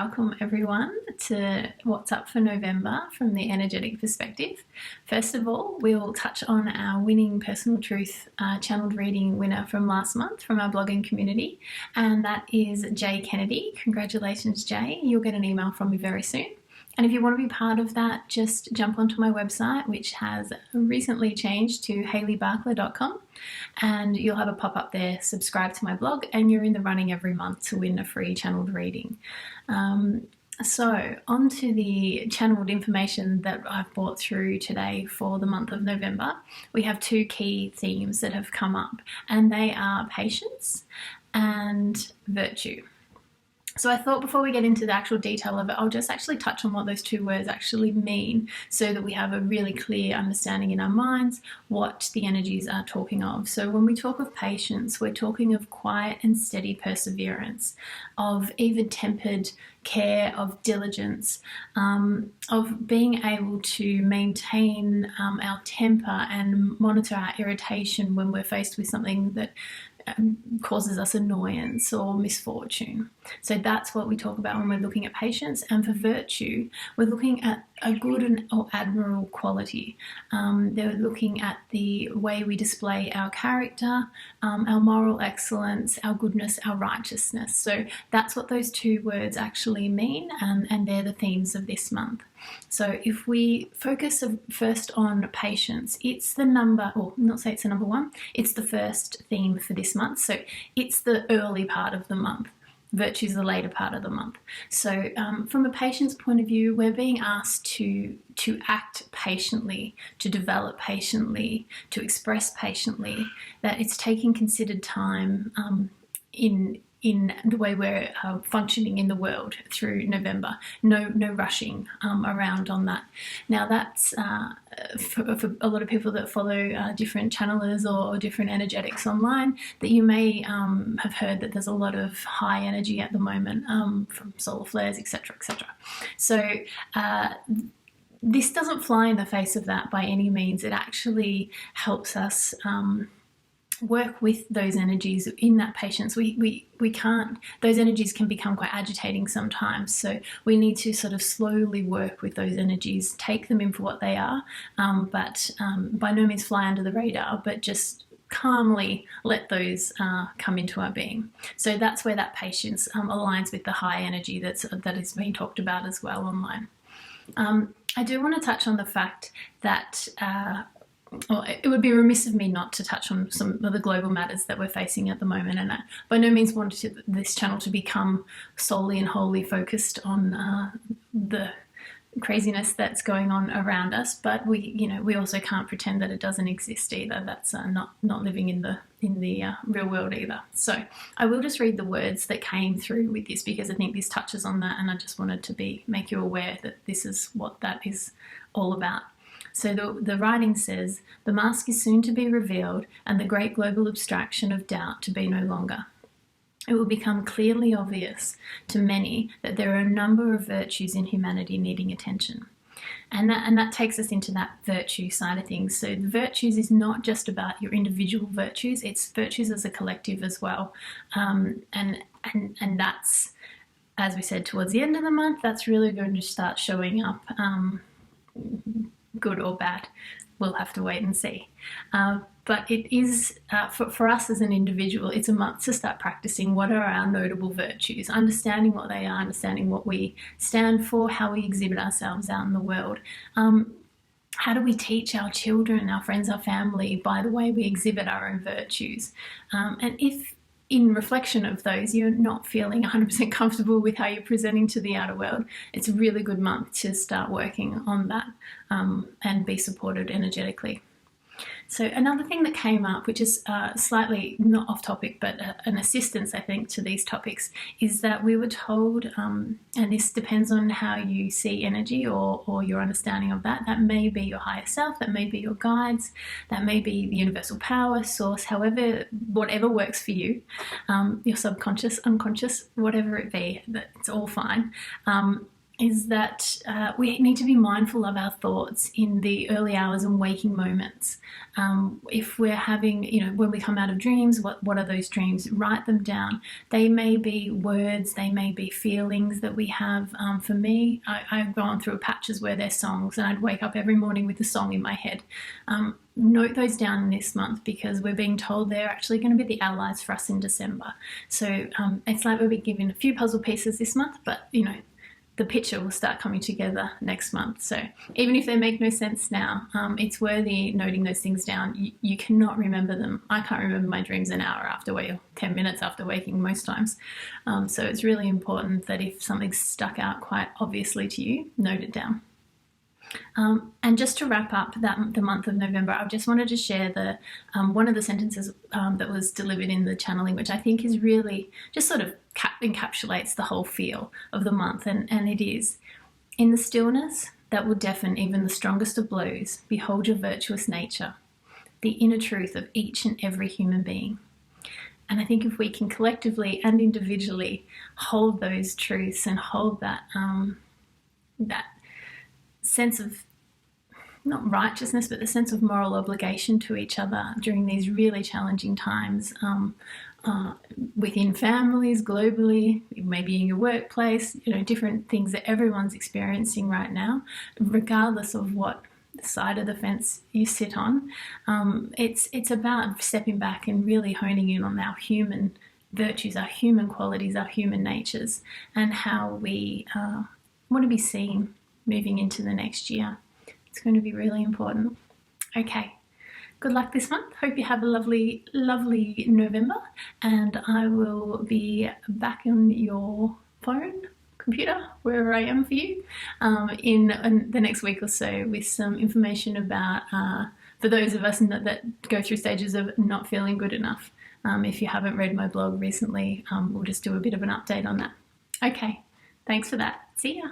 welcome everyone to What's Up for November from the energetic perspective. First of all, we'll touch on our winning Personal Truth channeled reading winner from last month from our blogging community, and that is Jay Kennedy. Congratulations, Jay. You'll get an email from me very soon. And if you want to be part of that, just jump onto my website, which has recently changed to hayleybarkler.com, and you'll have a pop-up there, subscribe to my blog, and you're in the running every month to win a free channeled reading. So on to the channeled information that I've brought through today for the month of November. We have two key themes that have come up, and they are patience and virtue. So I thought before we get into the actual detail of it, I'll just actually touch on what those two words actually mean so that we have a really clear understanding in our minds what the energies are talking of. So when we talk of patience, we're talking of quiet and steady perseverance, of even-tempered care, of diligence, of being able to maintain our temper and monitor our irritation when we're faced with something that causes us annoyance or misfortune. So that's what we talk about when we're looking at patience. And for virtue, we're looking at a good or admirable quality. They're looking at the way we display our character, our moral excellence, our goodness, our righteousness. So that's what those two words actually mean, and they're the themes of this month. So if we focus first on patience, it's the number, or not say it's the number one, it's the first theme for this month. So it's the early part of the month. Virtue is the later part of the month. So from a patience point of view, we're being asked to act patiently, to develop patiently, to express patiently, that it's taking considered time in the way we're functioning in the world through November. No rushing around on that. Now that's for a lot of people that follow different channelers or different energetics online, that you may have heard that there's a lot of high energy at the moment from solar flares, etc., etc. So this doesn't fly in the face of that by any means. It actually helps us work with those energies in that patience. We can't, those energies can become quite agitating sometimes, so we need to sort of slowly work with those energies, take them in for what they are, but by no means fly under the radar, but just calmly let those come into our being. So that's where that patience aligns with the high energy that is being talked about as well online. I do want to touch on the fact that well, it would be remiss of me not to touch on some of the global matters that we're facing at the moment, and I by no means want this channel to become solely and wholly focused on the craziness that's going on around us, but we also can't pretend that it doesn't exist either. That's not living in the real world either. So I will just read the words that came through with this, because I think this touches on that, and I just wanted to make you aware that this is what that is all about. So the writing says, "The mask is soon to be revealed, and the great global abstraction of doubt to be no longer. It will become clearly obvious to many that there are a number of virtues in humanity needing attention." And that takes us into that virtue side of things. So the virtues is not just about your individual virtues, it's virtues as a collective as well. And that's, as we said, towards the end of the month, that's really going to start showing up, good or bad. We'll have to wait and see. But it is, for us as an individual, it's a month to start practicing what are our notable virtues, understanding what they are, understanding what we stand for, how we exhibit ourselves out in the world. How do we teach our children, our friends, our family by the way we exhibit our own virtues? And if in reflection of those, you're not feeling 100% comfortable with how you're presenting to the outer world, it's a really good month to start working on that and be supported energetically. So another thing that came up, which is slightly not off topic, but an assistance, I think, to these topics, is that we were told, and this depends on how you see energy or your understanding of that, that may be your higher self, that may be your guides, that may be the universal power source, however, whatever works for you, your subconscious, unconscious, whatever it be, that's all fine. is that we need to be mindful of our thoughts in the early hours and waking moments. If we're having, when we come out of dreams, what are those dreams? Write them down. They may be words, they may be feelings that we have. For me, I've gone through patches where they're songs, and I'd wake up every morning with a song in my head. Note those down this month, because we're being told they're actually going to be the allies for us in December. So it's like we'll be given a few puzzle pieces this month, but the picture will start coming together next month. So even if they make no sense now, it's worthy noting those things down. You cannot remember them. I can't remember my dreams an hour after waking, 10 minutes after waking most times. So it's really important that if something's stuck out quite obviously to you, note it down. And just to wrap up the month of November, I just wanted to share one of the sentences that was delivered in the channeling, which I think is really just sort of encapsulates the whole feel of the month, and it is: in the stillness that will deafen even the strongest of blows, behold your virtuous nature, the inner truth of each and every human being. And I think if we can collectively and individually hold those truths and hold that sense of, not righteousness, but the sense of moral obligation to each other during these really challenging times, within families, globally, maybe in your workplace, different things that everyone's experiencing right now, regardless of what side of the fence you sit on. It's about stepping back and really honing in on our human virtues, our human qualities, our human natures, and how we want to be seen moving into the next year. It's going to be really important. Okay, good luck this month. Hope you have a lovely, lovely November, and I will be back on your phone, computer, wherever I am for you, in the next week or so, with some information about, for those of us that go through stages of not feeling good enough. If you haven't read my blog recently, we'll just do a bit of an update on that. Okay, thanks for that. See ya.